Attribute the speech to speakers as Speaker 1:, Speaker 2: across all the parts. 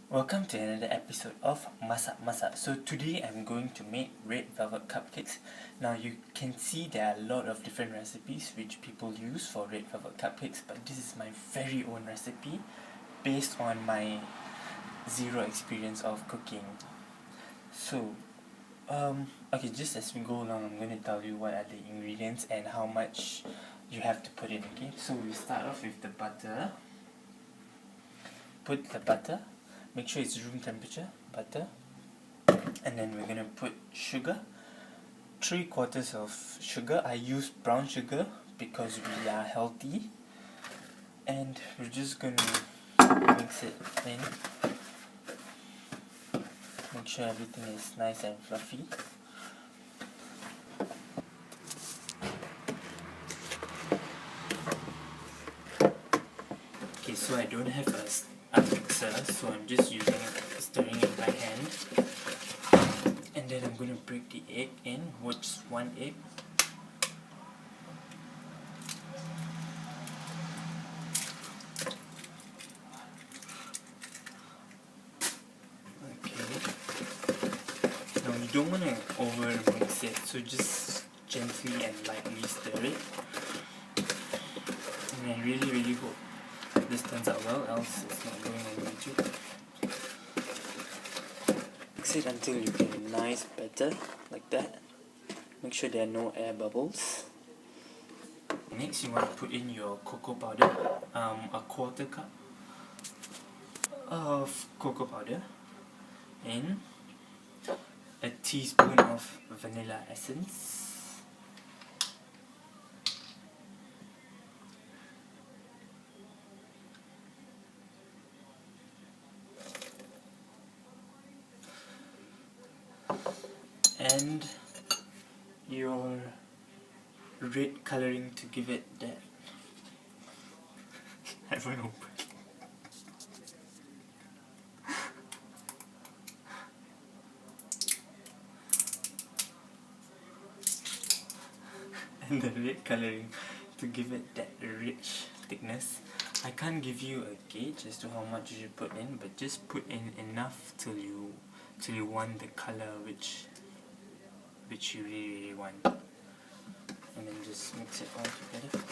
Speaker 1: Welcome to another episode of Masak Masak. So today I'm going to make red velvet cupcakes. Now you can see there are a lot of different recipes which people use for red velvet cupcakes, but this is my very own recipe based on my zero experience of cooking. So, okay, just as we go along, I'm going to tell you what are the ingredients and how much you have to put in, okay? So we start off with the butter. Put the butter. Make sure it's room temperature butter, and then we're gonna put sugar, 3/4 of sugar. I use brown sugar because we are healthy, and we're just gonna mix it in. Make sure everything is nice and fluffy. Okay, so I don't have a mixer, so I'm just stirring it by hand, and then I'm going to break the egg in, which is 1 egg. Okay, now you don't want to over mix it, so just gently and lightly stir it, and I really hope this turns out well, else it's not going on YouTube. Mix it until you get a nice batter, like that. Make sure there are no air bubbles. Next you want to put in your cocoa powder, a 1/4 cup of cocoa powder, and a teaspoon of vanilla essence. And your red colouring to give it that. I haven't opened. And the red colouring to give it that rich thickness. I can't give you a gauge as to how much you should put in, but just put in enough till you want the colour which you really want, and then just mix it all together.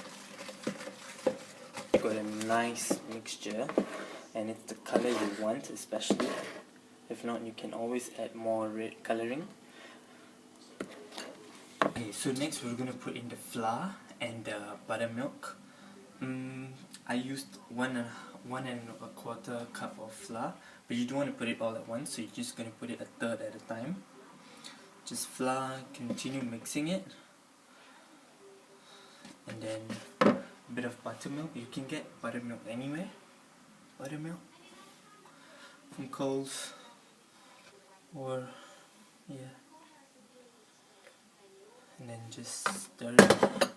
Speaker 1: You got a nice mixture, and it's the colour you want especially. If not, you can always add more red colouring. Okay, so next we're going to put in the flour and the buttermilk. I used 1 1/4 cup of flour, but you don't want to put it all at once, so you're just going to put it a third at a time. Just flour, continue mixing it, and then a bit of buttermilk. You can get buttermilk anywhere. Buttermilk from Coles, or yeah, and then just stir it.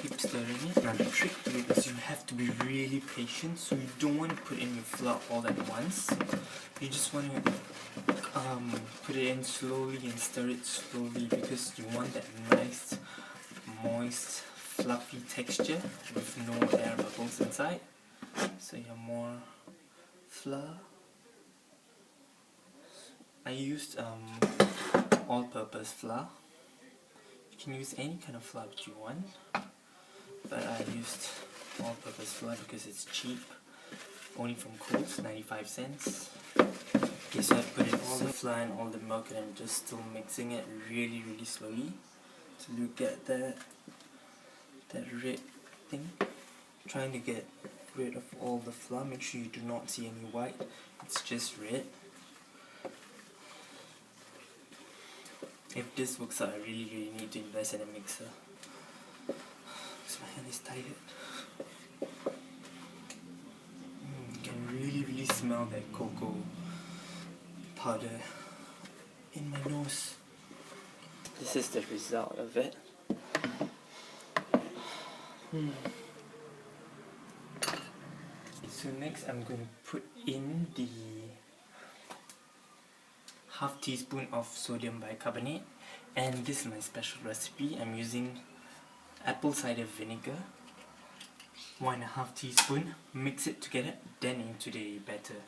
Speaker 1: Keep stirring it. Now the trick to it is you have to be really patient, so you don't want to put in your flour all at once. You just want to put it in slowly and stir it slowly, because you want that nice, moist, fluffy texture with no air bubbles inside. So you have more flour. I used all-purpose flour. You can use any kind of flour that you want, but I used all-purpose flour because it's cheap, only from Coles, 95 cents. Okay, so I put in all the flour and all the milk, and I'm just still mixing it really slowly to look at that red thing. Trying to get rid of all the flour. Make sure you do not see any white, it's just red. If this works out, I really need to invest in a mixer, because my hand is tired. You can really smell that cocoa powder in my nose. This is the result of it. So next I'm going to put in the 1/2 teaspoon of sodium bicarbonate, and this is my special recipe. I'm using apple cider vinegar, 1.5 teaspoon. Mix it together, then into the batter.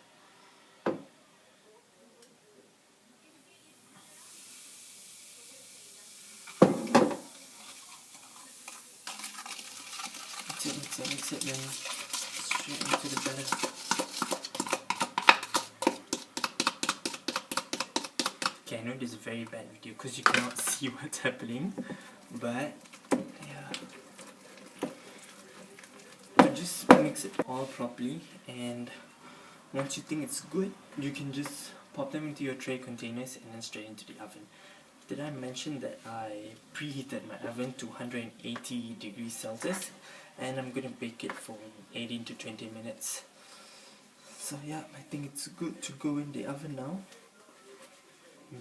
Speaker 1: So mix it then straight into the batter. Okay, I know this is a very bad video because you cannot see what's happening, but yeah. So just mix it all properly, and once you think it's good, you can just pop them into your tray containers and then straight into the oven. Did I mention that I preheated my oven to 180 degrees Celsius, and I'm gonna bake it for 18 to 20 minutes. So yeah, I think it's good to go in the oven now.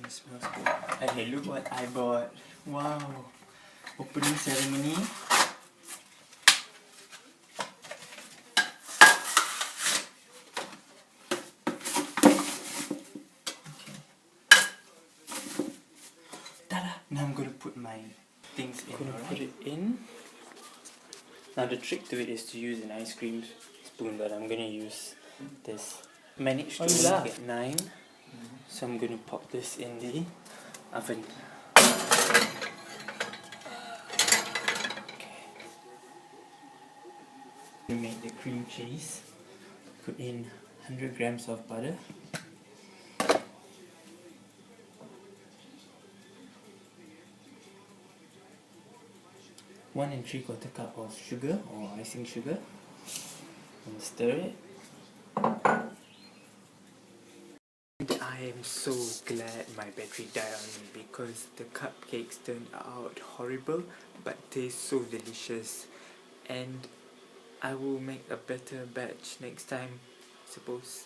Speaker 1: It smells good. And hey, look what I bought. Wow! Opening ceremony. Now I'm going to put my things in. I'm going to put it in. Now the trick to it is to use an ice cream spoon, but I'm going to use this. Managed to only get 9, so I'm going to pop this in the oven. Okay. To make the cream cheese, put in 100 grams of butter. 1 3/4 cup of sugar or icing sugar, and stir it. I am so glad my battery died on me because the cupcakes turned out horrible but taste so delicious, and I will make a better batch next time, I suppose.